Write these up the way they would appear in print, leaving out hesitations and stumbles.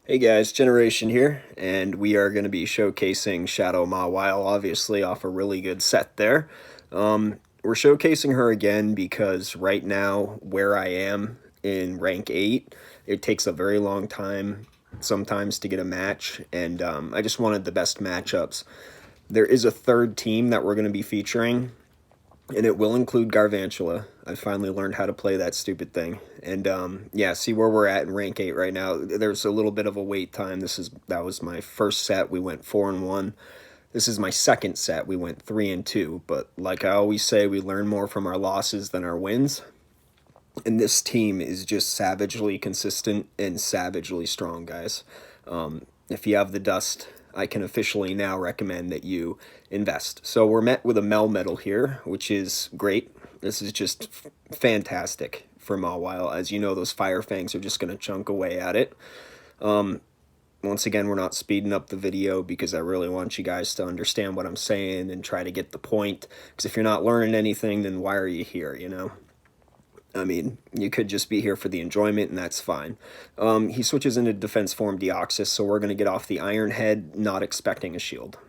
Hey guys, Generation here, and we are going to be showcasing Shadow MAWILE, obviously off a really good set there. We're showcasing her again because right now, where I am in rank 8, it takes a very long time sometimes to get a match, and I just wanted the best matchups. There is a third team that we're going to be featuring, and it will include Garvantula. I finally learned how to play that stupid thing, and yeah, see where we're at in rank 8 right now. There's a little bit of a wait time. That was my first set. We went 4-1. This is my second set. We went 3-2. But like I always say, we learn more from our losses than our wins. And this team is just savagely consistent and savagely strong, guys. If you have the dust, I can officially now recommend that you invest. So we're met with a Mel medal here, which is great. This is just fantastic for MAWILE. As you know, those Fire Fangs are just going to chunk away at it. Once again, we're not speeding up the video because I really want you guys to understand what I'm saying and try to get the point. Because if you're not learning anything, then why are you here, you know? I mean, you could just be here for the enjoyment, and that's fine. He switches into defense form Deoxys, so we're going to get off the Iron Head, not expecting a shield.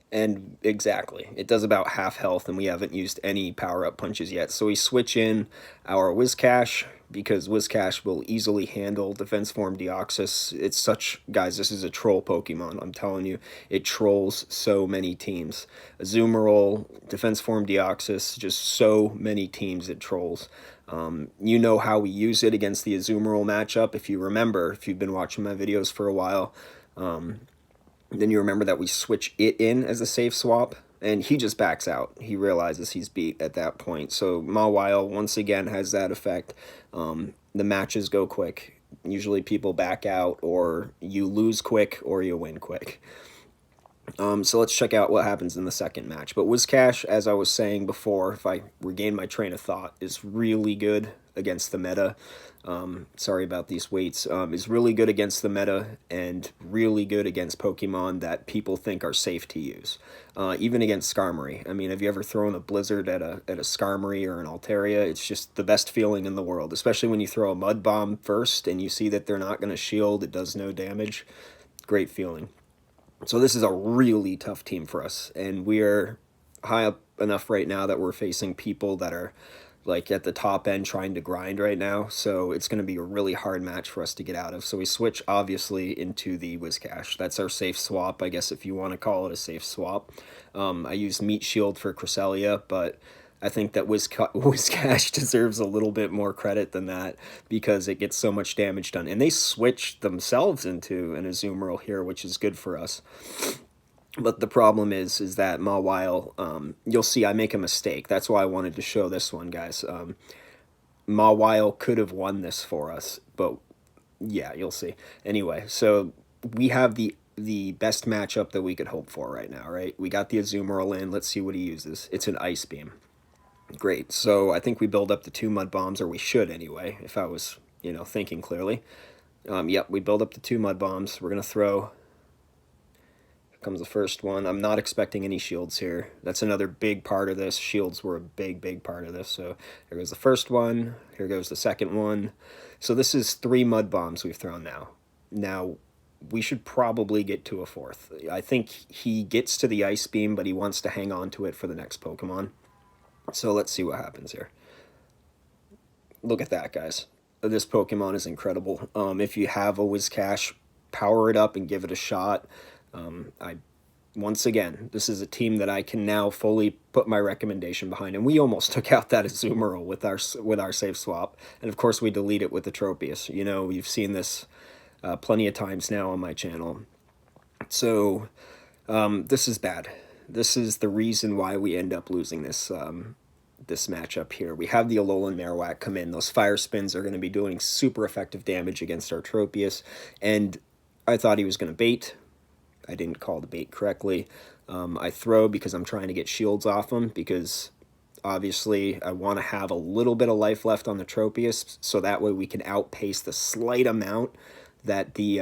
And exactly, it does about half health, and we haven't used any power-up punches yet. So we switch in our Whiscash, because Whiscash will easily handle Defense Form Deoxys. It's such... Guys, this is a troll Pokemon, I'm telling you. It trolls so many teams. Azumarill, Defense Form Deoxys, just so many teams it trolls. You know how we use it against the Azumarill matchup. If you remember, if you've been watching my videos for a while... then you remember that we switch it in as a safe swap, and he just backs out. He realizes he's beat at that point. So MAWILE, once again, has that effect. The matches go quick. Usually people back out, or you lose quick, or you win quick. So let's check out what happens in the second match. But Whiscash, as I was saying before, if I regain my train of thought, is really good against the meta. Sorry about these weights. Is really good against the meta and really good against Pokemon that people think are safe to use. Even against Skarmory. I mean, have you ever thrown a Blizzard at a Skarmory or an Altaria? It's just the best feeling in the world, especially when you throw a Mud Bomb first and you see that they're not going to shield, it does no damage. Great feeling. So this is a really tough team for us, and we are high up enough right now that we're facing people that are like at the top end trying to grind right now, so it's going to be a really hard match for us to get out of. So we switch obviously into the Whiscash. That's our safe swap, I guess, if you want to call it a safe swap. I use Meat Shield for Cresselia, but I think that Whiscash deserves a little bit more credit than that because it gets so much damage done. And they switched themselves into an Azumarill here, which is good for us. But the problem is that MAWILE, you'll see I make a mistake. That's why I wanted to show this one, guys. MAWILE could have won this for us, but yeah, you'll see. Anyway, so we have the best matchup that we could hope for right now, right? We got the Azumarill in. Let's see what he uses. It's an Ice Beam. Great. So I think we build up to 2 Mud Bombs, or we should anyway, if I was, thinking clearly. Yep, we build up to 2 Mud Bombs. We're going to throw. Here comes the first one. I'm not expecting any shields here. That's another big part of this. Shields were a big, big part of this. So here goes the first one. Here goes the second one. So this is 3 Mud Bombs we've thrown now. Now, we should probably get to a fourth. I think he gets to the Ice Beam, but he wants to hang on to it for the next Pokemon. So let's see what happens here. Look at that, guys. This Pokemon is incredible. If you have a Whiscash, power it up and give it a shot. Once again, this is a team that I can now fully put my recommendation behind. And we almost took out that Azumarill with our safe swap. And of course, we delete it with the Tropius. You've seen this plenty of times now on my channel. So this is bad. This is the reason why we end up losing this this matchup here. We have the Alolan Marowak come in. Those Fire Spins are going to be doing super effective damage against our Tropius, and I thought he was going to bait. I didn't call the bait correctly. I throw because I'm trying to get shields off him, because obviously I want to have a little bit of life left on the Tropius, so that way we can outpace the slight amount that the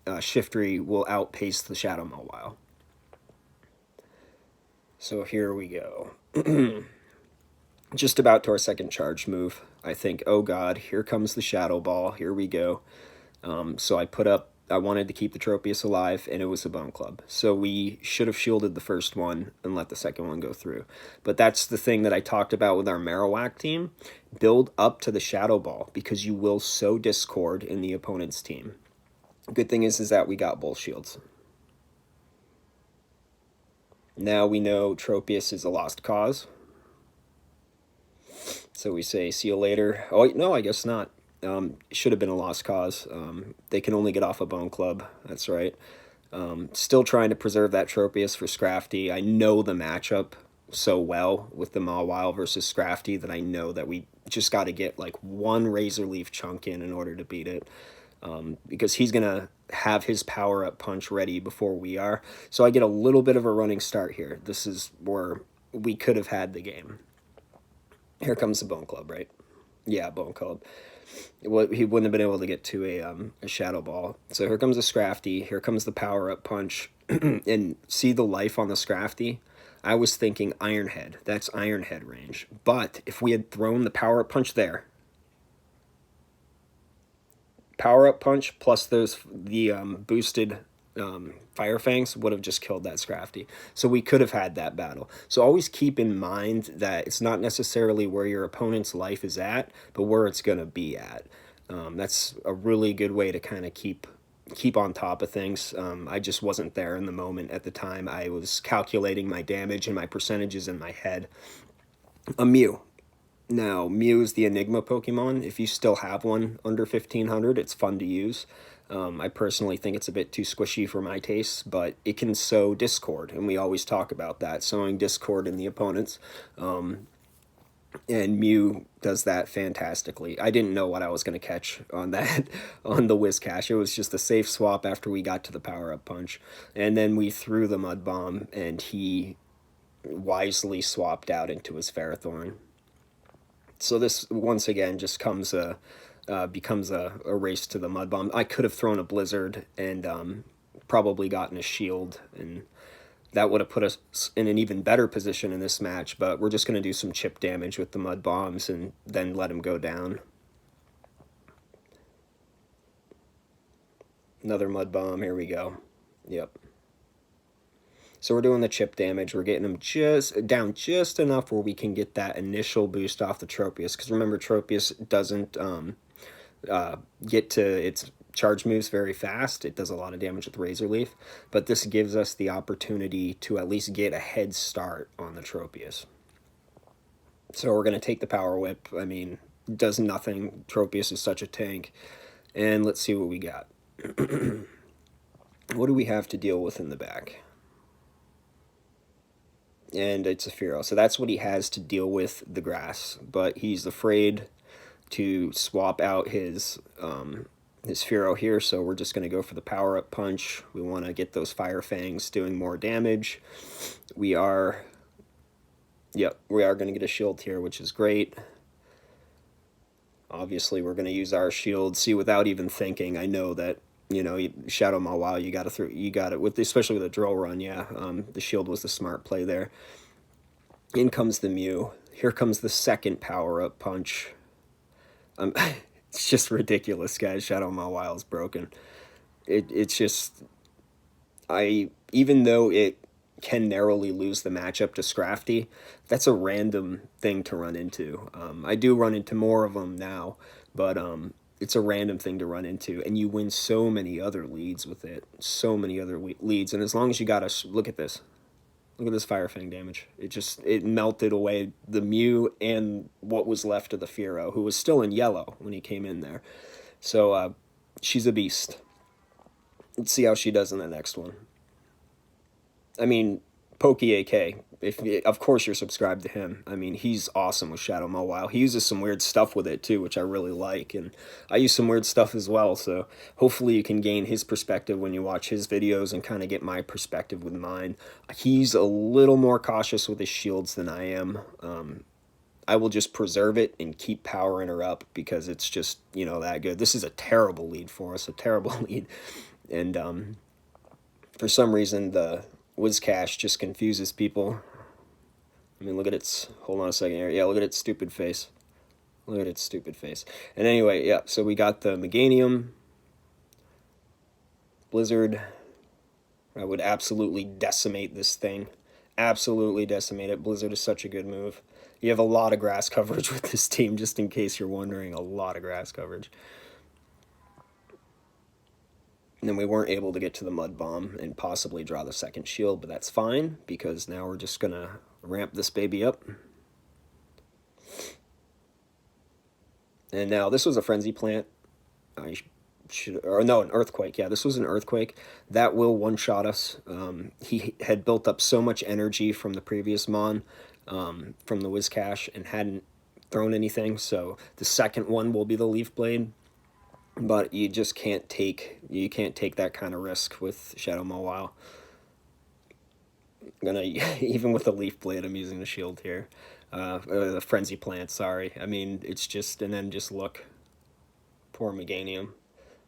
Shiftry will outpace the Shadow MAWILE. So here we go. Just about to our second charge move. I think, oh god, here comes the Shadow Ball, here we go. So I wanted to keep the Tropius alive, and it was a Bone Club. So we should have shielded the first one and let the second one go through. But that's the thing that I talked about with our Marowak team. Build up to the Shadow Ball, because you will sow discord in the opponent's team. Good thing is that we got both shields. Now we know Tropius is a lost cause. So we say, see you later. Oh, no, I guess not. Should have been a lost cause. They can only get off a Bone Club. That's right. Still trying to preserve that Tropius for Scrafty. I know the matchup so well with the Mawile versus Scrafty that I know that we just got to get like one Razor Leaf chunk in order to beat it. Because he's going to have his power-up punch ready before we are. So I get a little bit of a running start here. This is where we could have had the game. Here comes the Bone Club, right? Yeah, Bone Club. He wouldn't have been able to get to a Shadow Ball. So here comes the Scrafty. Here comes the power-up punch. And see the life on the Scrafty? I was thinking Iron Head. That's Iron Head range. But if we had thrown the power-up punch there, power-up punch plus the boosted Fire Fangs would have just killed that Scrafty. So we could have had that battle. So always keep in mind that it's not necessarily where your opponent's life is at, but where it's going to be at. That's a really good way to kind of keep on top of things. I just wasn't there in the moment at the time. I was calculating my damage and my percentages in my head. A Mew. Now, Mew is the Enigma Pokemon. If you still have one under 1500, it's fun to use. I personally think it's a bit too squishy for my tastes, but it can sow discord, and we always talk about that, sowing discord in the opponents. And Mew does that fantastically. I didn't know what I was going to catch on that, on the Whiscash. It was just a safe swap after we got to the power-up punch. And then we threw the Mud Bomb, and he wisely swapped out into his Ferrothorn. So this, once again, just becomes a race to the Mud Bomb. I could have thrown a Blizzard and probably gotten a shield, and that would have put us in an even better position in this match, but we're just going to do some chip damage with the Mud Bombs and then let him go down. Another Mud Bomb, here we go. Yep. So we're doing the chip damage. We're getting them down just enough where we can get that initial boost off the Tropius. Because remember, Tropius doesn't get to its charge moves very fast. It does a lot of damage with Razor Leaf. But this gives us the opportunity to at least get a head start on the Tropius. So we're going to take the Power Whip. I mean, it does nothing. Tropius is such a tank. And let's see what we got. What do we have to deal with in the back? And it's a Fearow. So that's what he has to deal with, the grass. But he's afraid to swap out his Fearow here, so we're just going to go for the power-up punch. We want to get those Fire Fangs doing more damage. We are going to get a shield here, which is great. Obviously, we're going to use our shield. See, without even thinking, I know that, you know, Shadow Mawile, you got it with, especially with a drill run. Yeah, the shield was the smart play there. In comes the Mew. Here comes the second power-up punch. It's just ridiculous, guys. Shadow Mawile's broken. It's just, even though it can narrowly lose the matchup to Scrafty, that's a random thing to run into. I do run into more of them now, but it's a random thing to run into, and you win so many other leads with it. So many other leads, and as long as you got to look at this. Look at this Fire Fang damage. It melted away the Mew and what was left of the Fearow, who was still in yellow when he came in there. So she's a beast. Let's see how she does in the next one. I mean, PokeAK, of course you're subscribed to him. I mean, he's awesome with Shadow Mawile. He uses some weird stuff with it too, which I really like, and I use some weird stuff as well, so hopefully you can gain his perspective when you watch his videos and kind of get my perspective with mine. He's a little more cautious with his shields than I am. I will just preserve it and keep powering her up because it's just, you know, that good. This is a terrible lead for us, a terrible lead, and for some reason the Whiscash just confuses people. I mean, look at its, hold on a second here. Yeah, look at its stupid face. Look at its stupid face. And anyway, yeah, so we got the Meganium. Blizzard. I would absolutely decimate this thing. Absolutely decimate it. Blizzard is such a good move. You have a lot of grass coverage with this team, just in case you're wondering. A lot of grass coverage. And then we weren't able to get to the Mud Bomb and possibly draw the second shield, but that's fine, because now we're just going to ramp this baby up. And now this was a Frenzy Plant. I should, or no, an Earthquake. Yeah, this was an Earthquake. That will one-shot us. He had built up so much energy from the previous Mon, from the Whiscash, and hadn't thrown anything, so the second one will be the Leaf Blade. But you just can't take that kind of risk with Shadow Mawile. Even with the Leaf Blade, I'm using the shield here. The Frenzy Plant, sorry. I mean, it's just, and then just look. Poor Meganium.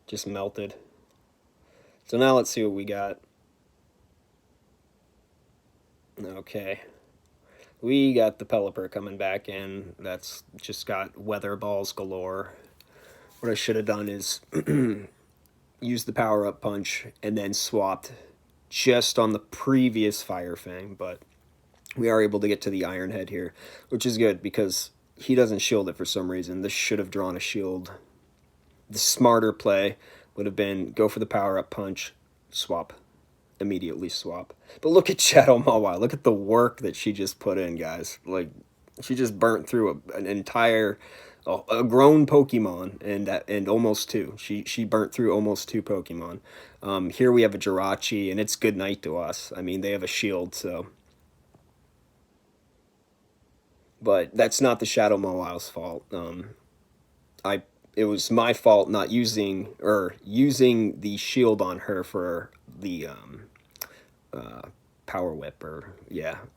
Just melted. So now let's see what we got. Okay. We got the Pelipper coming back in. That's just got Weather Balls galore. What I should have done is use the power-up punch and then swapped just on the previous Fire Fang, but we are able to get to the Iron Head here, which is good because he doesn't shield it for some reason. This should have drawn a shield. The smarter play would have been go for the power-up punch, swap, immediately swap. But look at Shadow Mawile. Look at the work that she just put in, guys. Like, she just burnt through an entire... a grown Pokemon and almost two. She burnt through almost two Pokemon. Here we have a Jirachi, and it's good night to us. I mean, they have a shield, so. But that's not the Shadow Mawile's fault. It was my fault not using the shield on her for the Power Whip or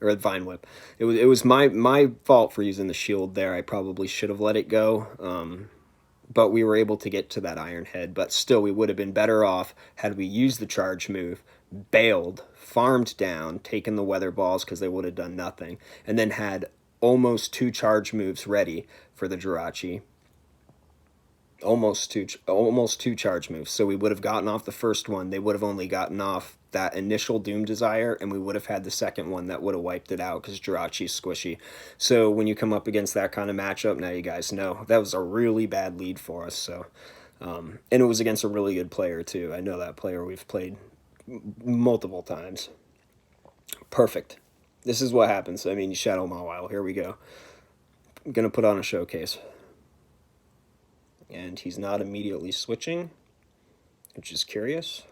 Vine Whip. It was my fault for using the shield there. I probably should have let it go. But we were able to get to that Iron Head. But still, we would have been better off had we used the charge move, bailed, farmed down, taken the Weather Balls because they would have done nothing, and then had almost two charge moves ready for the Jirachi. Almost two charge moves. So we would have gotten off the first one. They would have only gotten off that initial Doom Desire, and we would have had the second one that would have wiped it out because Jirachi's squishy. So when you come up against that kind of matchup, now you guys know that was a really bad lead for us. So, and it was against a really good player too. I know that player. We've played multiple times. Perfect. This is what happens. I mean, Shadow Mawile. Here we go. I'm gonna put on a showcase. And he's not immediately switching, which is curious.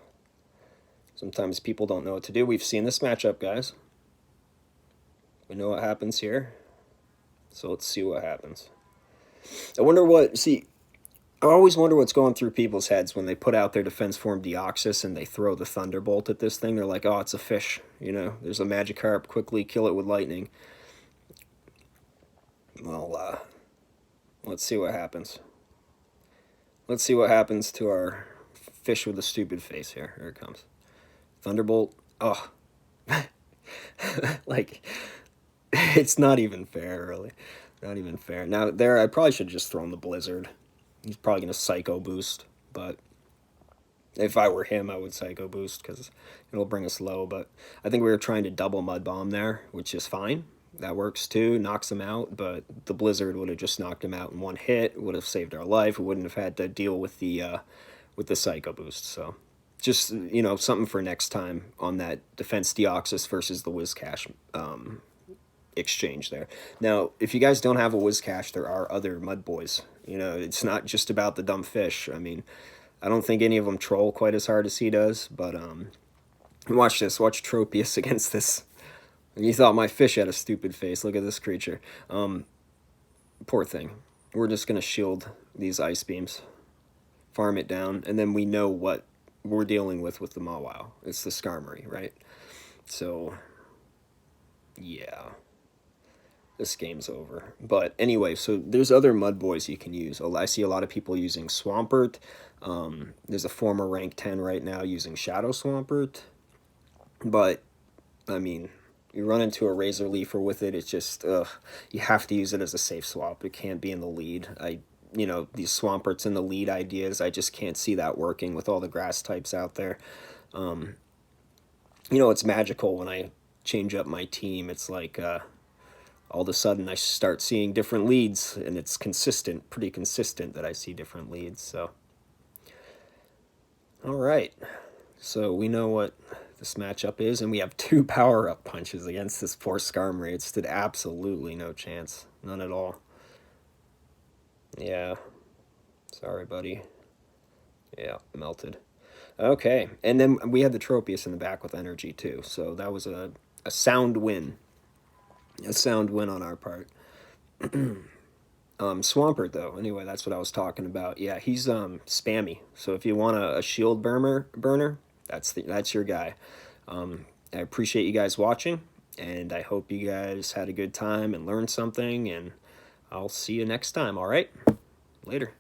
Sometimes people don't know what to do. We've seen this matchup, guys. We know what happens here. So let's see what happens. I always wonder what's going through people's heads when they put out their defense form Deoxys and they throw the Thunderbolt at this thing. They're like, oh, it's a fish. You know, there's a Magikarp. Quickly kill it with lightning. Well, let's see what happens. Let's see what happens to our fish with a stupid face here. Here it comes. Thunderbolt. Oh. Like, it's not even fair, really. Not even fair. Now, there, I probably should have just thrown the Blizzard. He's probably going to Psycho Boost, but if I were him, I would Psycho Boost because it'll bring us low, but I think we were trying to double Mud Bomb there, which is fine. That works too, knocks him out, but the Blizzard would have just knocked him out in one hit, would have saved our life. We wouldn't have had to deal with the Psycho Boost. So just, you know, something for next time on that Defense Deoxys versus the Whiscash exchange there. Now, if you guys don't have a Whiscash, there are other Mud Boys. You know, it's not just about the dumb fish. I mean, I don't think any of them troll quite as hard as he does, but watch this. Watch Tropius against this. You thought my fish had a stupid face. Look at this creature. Poor thing. We're just going to shield these Ice Beams. Farm it down. And then we know what we're dealing with the Mawile. It's the Skarmory, right? So, yeah. This game's over. But anyway, so there's other Mud Boys you can use. I see a lot of people using Swampert. There's a former rank 10 right now using Shadow Swampert. But, I mean... you run into a Razor Leafer with it, it's just, ugh, you have to use it as a safe swap. It can't be in the lead. You know, these Swamperts in the lead ideas, I just can't see that working with all the grass types out there. You know, it's magical when I change up my team. It's like, all of a sudden I start seeing different leads, and it's consistent, pretty consistent that I see different leads, so. All right, so we know what this matchup is, and we have 2 power-up punches against this poor Skarmory. It stood absolutely no chance, none at all. Yeah, sorry, buddy. Yeah, melted. Okay, and then we had the Tropius in the back with energy too, so that was a sound win. A sound win on our part. Swampert, though, anyway, that's what I was talking about. Yeah, he's spammy, so if you want a shield burner, that's your guy. I appreciate you guys watching, and I hope you guys had a good time and learned something, and I'll see you next time, all right? Later.